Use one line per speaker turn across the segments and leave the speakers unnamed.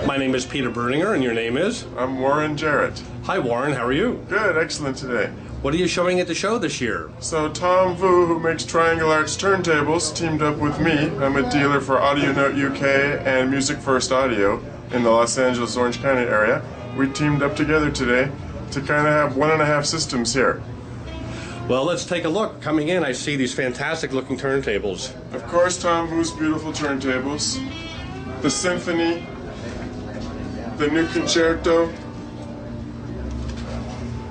My name is Peter Berninger, and your name is?
I'm Warren Jarrett.
Hi Warren, how are you?
Good, excellent today.
What are you showing at the show this year?
So Tom Vu, who makes Triangle Arts turntables, teamed up with me. I'm a dealer for Audio Note UK and Music First Audio in the Los Angeles, Orange County area. We teamed up together today to kind of have 1.5 systems here.
Well, let's take a look. Coming in, I see these fantastic looking turntables.
Of course, Tom Vu's beautiful turntables. The Symphony, the new Concerto,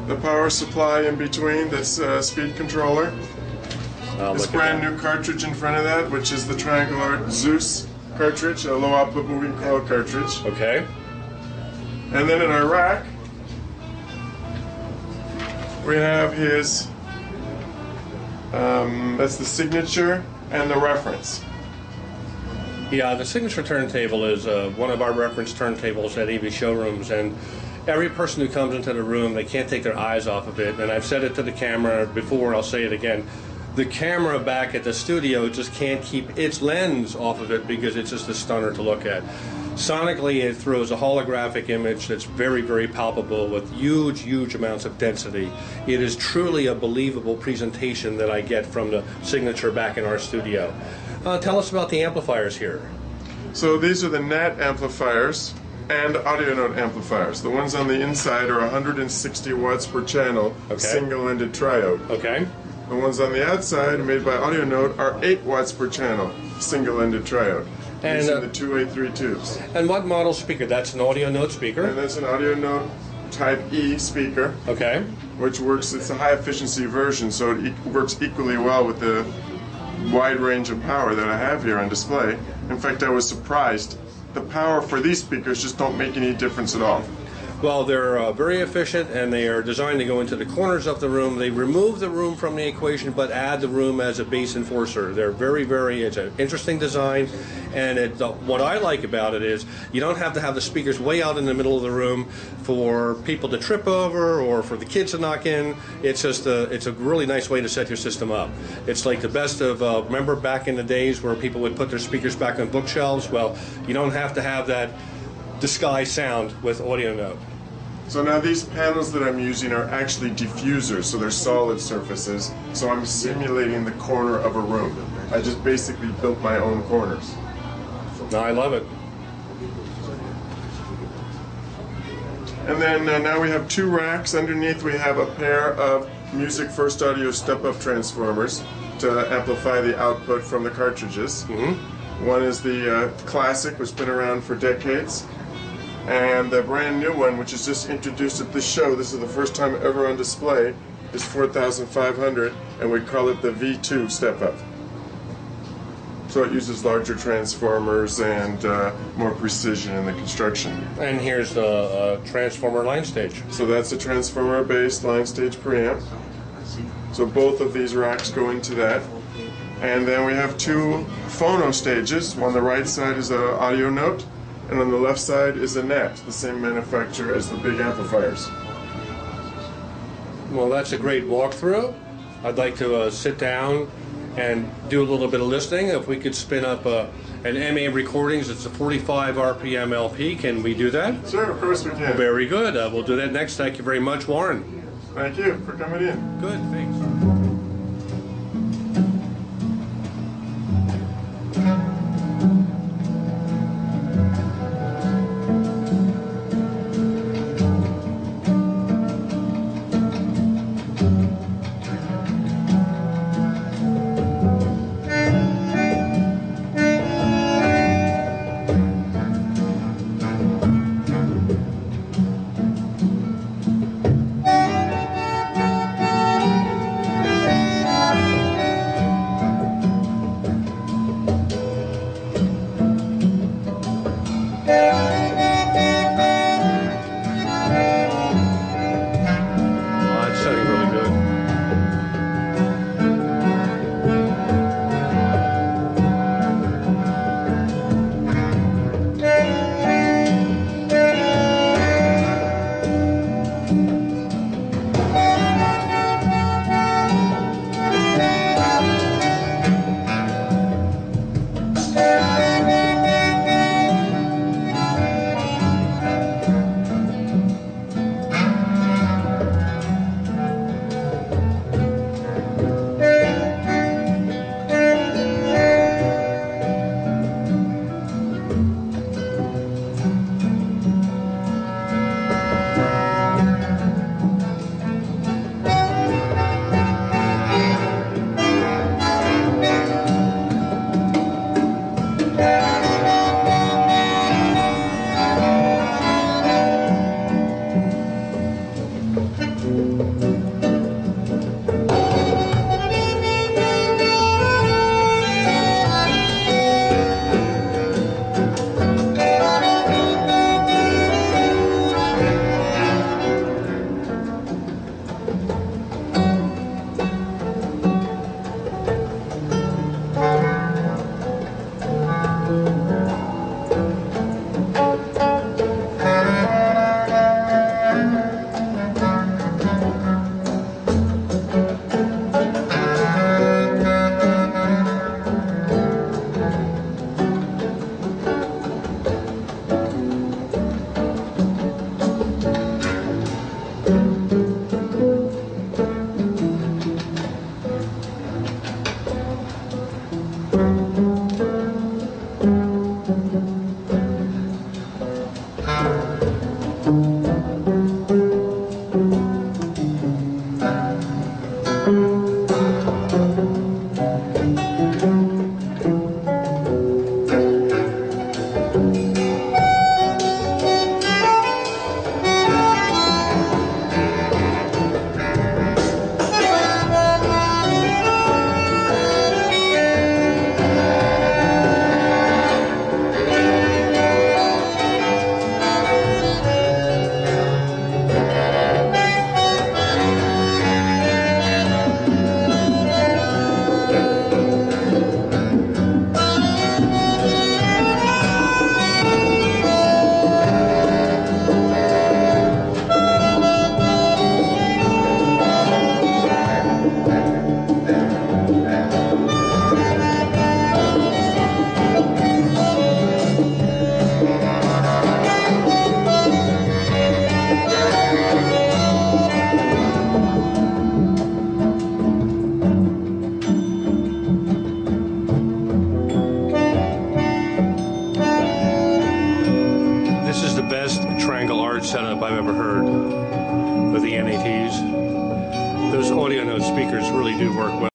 the power supply in between, that's speed controller. This brand new cartridge in front of that, which is the Triangle Art Zeus cartridge, a low output moving coil cartridge.
Okay.
And then in our rack, we have his, that's the signature and the reference.
Yeah, the signature turntable is one of our reference turntables at AVShowrooms, and every person who comes into the room, they can't take their eyes off of it. And I've said it to the camera before, I'll say it again. The camera back at the studio just can't keep its lens off of it because it's just a stunner to look at. Sonically, it throws a holographic image that's very, very palpable with huge, huge amounts of density. It is truly a believable presentation that I get from the signature back in our studio. Tell us about the amplifiers here.
So these are the NAT amplifiers and Audio Note amplifiers. The ones on the inside are 160 watts per channel, single-ended triode.
Okay.
The ones on the outside, made by Audio Note, are 8 watts per channel, single-ended triode, using the 2A3 tubes.
And what model speaker? That's an Audio Note speaker?
And that's an Audio Note Type E speaker.
Okay.
Which works, it's a high-efficiency version, so it works equally well with the wide range of power that I have here on display. In fact, I was surprised. The power for these speakers just don't make any difference at all.
Well, they're very efficient, and they are designed to go into the corners of the room. They remove the room from the equation, but add the room as a bass enforcer. They're very, very, it's an interesting design, and what I like about it is you don't have to have the speakers way out in the middle of the room for people to trip over or for the kids to knock in. It's just it's a really nice way to set your system up. It's like the best of, remember back in the days where people would put their speakers back on bookshelves? Well, you don't have to have that disguised sound with Audio Note.
So now these panels that I'm using are actually diffusers, so they're solid surfaces, so I'm simulating the corner of a room. I just basically built my own corners.
No, I love it.
And then now we have 2 racks. Underneath we have a pair of Music First Audio step-up transformers to amplify the output from the cartridges. One is the classic, which has been around for decades. And the brand new one, which is just introduced at this show, this is the first time ever on display, is 4,500, and we call it the V2 step-up. So it uses larger transformers and more precision in the construction.
And here's the transformer line stage.
So that's a transformer-based line stage preamp. So both of these racks go into that. And then we have 2 phono stages. On the right side is an Audio Note, and on the left side is a NAT, the same manufacturer as the big amplifiers.
Well, that's a great walkthrough. I'd like to sit down and do a little bit of listening. If we could spin up an MA Recordings, it's a 45 RPM LP. Can we do that?
Sure, of course we can.
Very good. We'll do that next. Thank you very much, Warren.
Thank you for coming in.
Good, thanks.